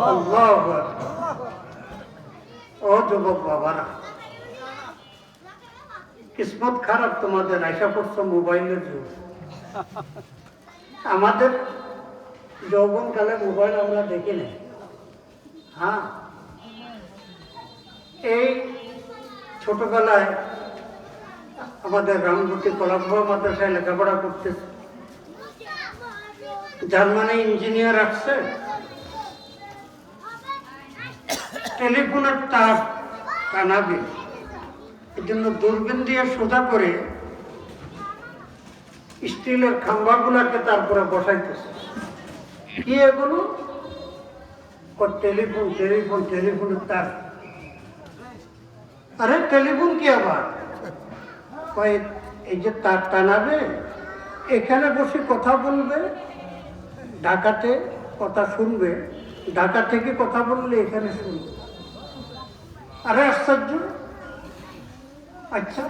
আল্লাহু আকবার। ও যুবক বাবারা, কিসমত খারাপ তোমাদের, আশা করছো মোবাইলের যুগ। আমাদের যৌবনকালে মোবাইল আমরা দেখি না। হ্যাঁ, এই ছোটবেলায় আমাদের রামগতি কলাম্বা মাদ্রাসায় লেখাপড়া করতেছে। জার্মানি ইঞ্জিনিয়ার আসছে, টেলিফোনের তার টানাবে, এই জন্য দূরবীন দিয়ে সোজা করে স্টিলের খাম্বাগুলাকে তারপরে বসাইতেছে। কি এগুলো? টেলিফোন টেলিফোন টেলিফোনের তার। আরে টেলিফোন কি আবার? এই যে তার টানাবে, এখানে বসে কথা বলবে, ঢাকাতে কথা শুনবে, ঢাকা থেকে কথা বললে এখানে শুনবে। আরে আশ্চর্য। আচ্ছা,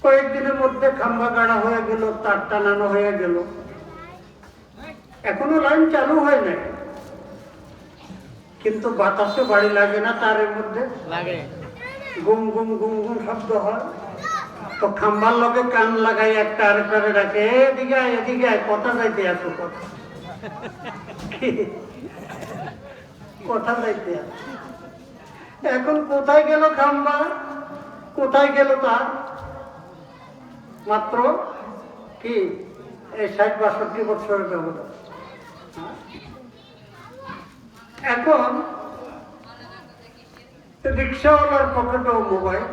কয়েকদিনের মধ্যে খাম্বা গাড়া হয়ে গেল, তার টানানো হয়ে গেল, এখনো লাইন চালু হয় নাই, কিন্তু বাতাসে বাড়ি লাগে না, তারের মধ্যে লাগে, গুম গুম গুম গুম শব্দ হয়। তো খাম্বার লগে কান লাগাই একটা আরেকটারে ডাকে, এদিকে আয় এদিকে আয়, কথা যাইতে আসো, কথা কথা যাইতে আসো। এখন কোথায় গেল খাম্বা, কোথায় গেল তার? মাত্র কি এই ৬০-৬২ বছরের ব্যবধান। এখন রিক্সাওয়ালার পকেটেও মোবাইল,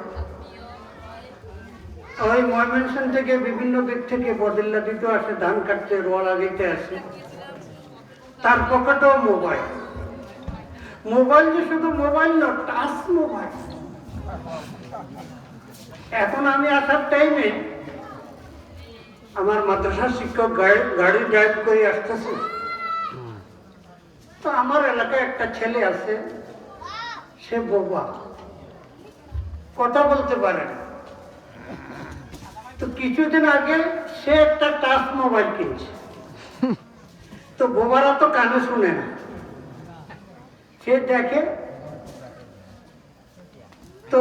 ওই ময়মনসিংহ থেকে বিভিন্ন দিক থেকে বদিল্লা দিতে আসে, ধান কাটতে, রোয়ালা দিতে আসে, তার পকেটেও মোবাইল। মোবাইল যে শুধু মোবাইল না, টাচ মোবাইল। এখন আমি আসার টাইমে আমার মাদ্রাসার শিক্ষক গাড়ি ড্রাইভ করে আসতেছে, তো আমার এলাকায় একটা ছেলে আছে, সে বোবা, কথা বলতে পারে না। তো কিছুদিন আগে সে একটা টাচ মোবাইল কিনছে। তো বোবারা তো কানে শুনে না, সে দেখে। তো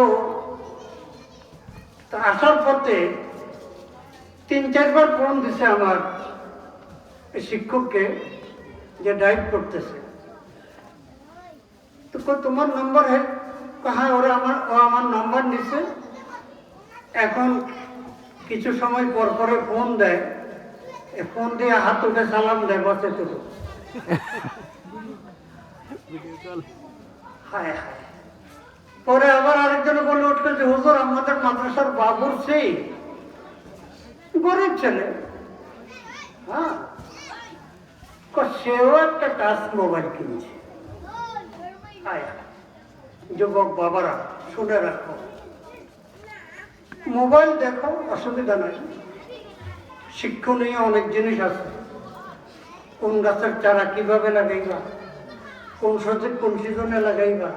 আসার পথে ৩-৪ বার ফোন দিছে আমার শিক্ষককে, যে ড্রাইভ করতেছে। তো তোমার নম্বর হ্যাঁ, ও আমার নম্বর নিছে। এখন কিছু সময় পর পরে ফোন দেয়, ফোন দিয়ে হাত উঠে সালাম দেয়, বসে তো। হায় হায়। পরে আবার আরেকজন বলে উঠলো যে হুজুর, আমাদের মাদ্রাসার বাবুর সেই গরিব ছেলে, হ্যাঁ, সেও একটা টাচ মোবাইল কিনছে। যুবক বাবারা, শুনে রাখো, মোবাইল দেখো, অসুবিধা নাই, শিক্ষণীয় অনেক জিনিস আছে। কোন গাছের চারা কিভাবে লাগাইবা, কোন সিজনে লাগাইবা,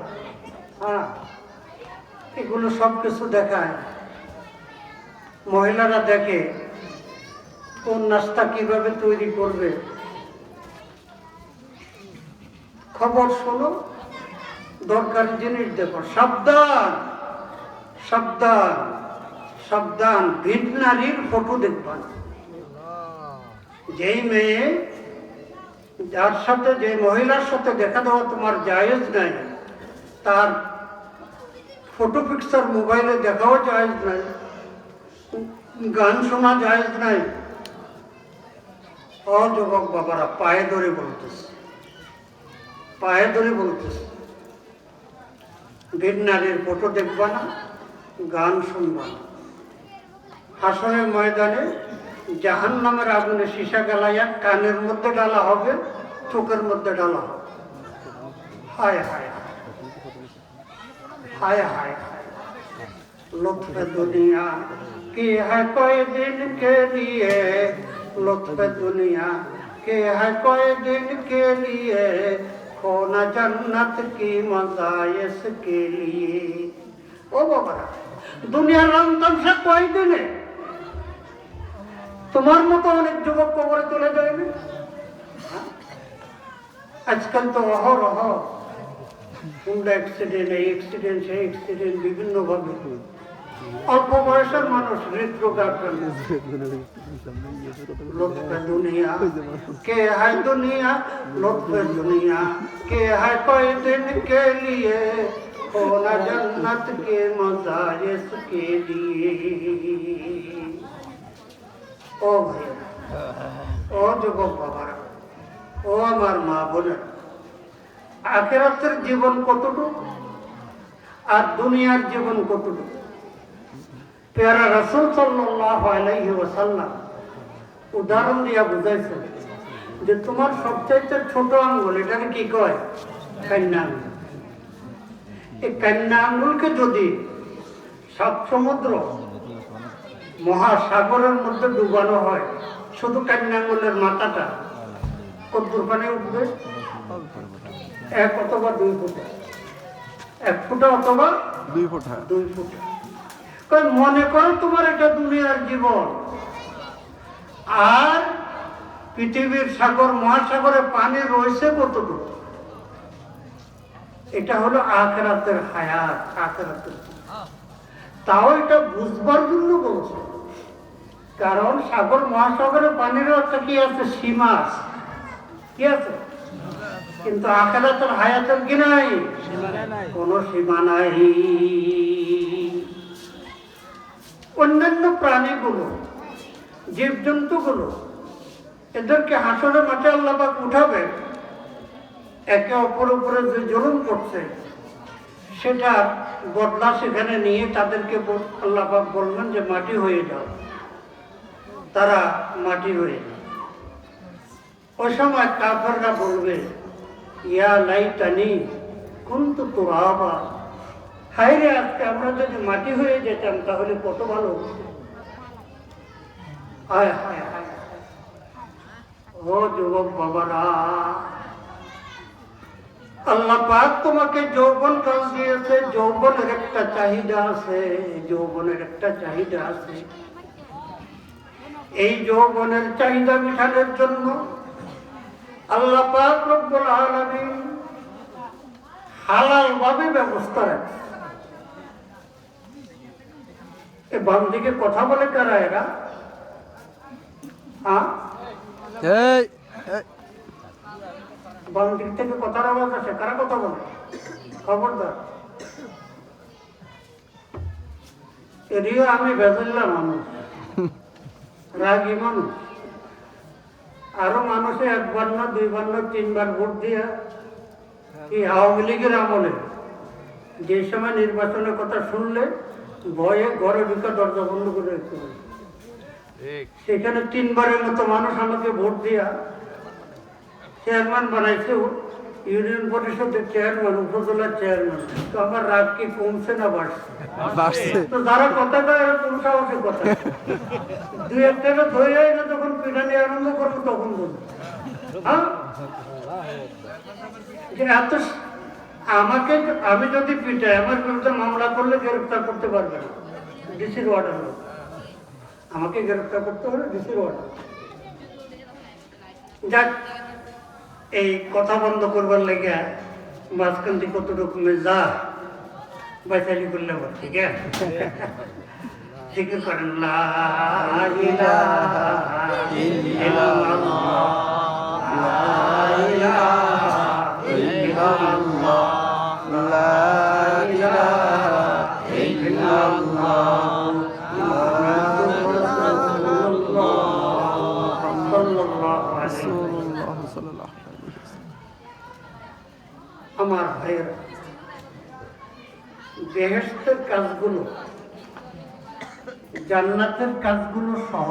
হ্যাঁ, এগুলো সব কিছু দেখায়। মহিলারা দেখে কোন নাস্তা কিভাবে তৈরি করবে। খবর শোনো, দরকারি জিনিস দেখো। সাবধান সাবধান সাবধান, ভিন নারীর ফটো দেখবা না। যেই মেয়ে, যার সাথে, যে মহিলার সাথে দেখা দেওয়া তোমার জায়েজ নাই, তার ফটো পিকচার মোবাইলে দেখাও জায়েজ নাই, গান শোনা জায়েজ নাই। ও যুবক বাবারা, পায়ে ধরে বলতেছে, পায়ে ধরে বলতেছে, ভিন নারীর ফটো দেখবা না, গান শুনবা না। হাসরের ময়দানে জাহান্নামের আগুনে সীসা গালাইয়া কানের মধ্যে ডালা হবে, চোখের মধ্যে ডালা হবে। হায় হায় হায় হায় হায়। লুৎফে দুনিয়া কি है कोई दिन के लिए, लुत्फ़े दुनिया के है कोई दिन के लिए, खोना जन्नत की मज़ायस के लिए। ও বাবারা, দুনিয়ার রং তামসা কয়দিনে? তোমার মতো অনেক যুবক কবরে চলে যাবে। আজকাল তো অহরহ হুন্ডা অ্যাক্সিডেন্ট, এই অ্যাক্সিডেন্ট, সেই অ্যাক্সিডেন্ট, বিভিন্নভাবে অল্প বয়সের মানুষ হৃদরোগ আক্রান্ত। লুৎফে দুনিয়া কে হায় দুনিয়া, লুৎফে দুনিয়া কে হায় কোই দিন কে লিয়ে, হোনা জন্নত কে মজা ইসকে লিয়ে। ও ভাই, ও যুবক বাবারা, ও আমার মা বোনেরা, আখিরাতের জীবন কতটুকু আর দুনিয়ার জীবন কতটুকু? পেয়ারা রাসূল সাল্লাল্লাহু আলাইহি ওয়াসাল্লাম উদাহরণ দিয়া বুঝাইছেন যে তোমার সবচাইতে ছোট আঙ্গুল, এটাকে কি কয়? কান্না আঙ্গুল। এই কান্না আঙ্গুলকে যদি সাত সমুদ্র মহাসাগরের মধ্যে ডুবানো হয়, শুধু কান্না আঙ্গুলের মাথাটা কতদূর পানি উঠবে? 1 অথবা 2 ফুটা, 1 ফুটা অথবা 2 ফুটা। 2 ফুটা। মনে করো তোমার এটা দুনিয়ার জীবন, আর পৃথিবীর সাগর মহাসাগরে পানি রয়েছে কতটুকু? এটা হলো আখিরাতের হায়াত, আখিরাতের। তাও এটা বুঝবার জন্য বলছে, কারণ সাগর মহাসাগরে পানির একটা কি আছে? সীমা আছে, কি আছে? কিন্তু আখিরাতের হায়াতের কি নাই? কোনো সীমা নাই। অন্যান্য প্রাণীগুলো, জীবজন্তুগুলো, এদেরকে হাসরের মাঠে আল্লাহ পাক উঠাবে, একে অপর উপরে যে জুলুম করছে সেটা বদলা সেখানে নিয়ে তাদেরকে আল্লাহ পাক বলবেন যে মাটি হয়ে যাও, তারা মাটি হয়ে যায়। ওই সময় কাফেররা বলবে, ইয়া লাইতানি কুনতু তুরাবা, হায় রে, আজকে আমরা যদি মাটি হয়ে যেতাম তাহলে কত ভালো হতো। হায় হায় হায়। ও যুবক বাবারা, আল্লাহ পাক তোমাকে যৌবন কাল দিয়েছে, যৌবনের একটা চাহিদা আছে, যৌবনের একটা চাহিদা আছে। এই যৌবনের চাহিদা মিটানোর জন্য আল্লাহ পাক রব্বুল আলামিন হালাল ভাবে ব্যবস্থা রাখে। বাম দিকে কথা বলে কারা এরা? বাম দিক থেকে কথার আওয়াজ আসে, কারা কথা বলে? খবরদার। এদিকে আমি বেজল্লা মানুষ, রাগী মানুষ, আরো মানুষে 1 বার না 2 বার না 3 বার ভোট দিয়ে এই আওয়ামী লীগের আমলে যে সময় নির্বাচনের কথা শুনলে ভয়ে ঘরে ঢুকে দরজা বন্ধ করে রাখতে হবে। সেখানে 3 বারের মতো মানুষ আমাকে ভোট দিয়া চেয়ারম্যান বানাইছে, ইউনিয়ন পরিষদের চেয়ারম্যান, উপজেলার চেয়ারম্যান। তো আমার রাগ কি কমছে না বাড়ছে? তো যারা কথা কয় এরা কোন সাহসে কথা, 2-1টা ধরে না, যখন পিটানি আরম্ভ করবো তখন বলবো, হ্যাঁ যে এত আমাকে, আমি যদি পিটাই, আমার বিরুদ্ধে মামলা করলে গ্রেফতার করতে পারবে না, ডিসির অর্ডার হবে, আমাকে গ্রেফতার করতে হবে, ডিসির অর্ডার। যাক, এই কথা বন্ধ করবার লেগে মাঝখান থেকে কত রকমের যা বাইচালি করলে আবার, ঠিক আছে? জিকির করেন, লা ইলাহা ইল্লাল্লাহ, লা ইলাহা ইল্লাল্লাহ, লা ইলাহা ইল্লাল্লাহ, মুহাম্মাদুর রাসূলুল্লাহ সাল্লাল্লাহু আলাইহি ওয়াসাল্লাম। আমার ভাইয়েরা, বেহেশতের কাজগুলো, জান্নাতের কাজগুলো সহজ।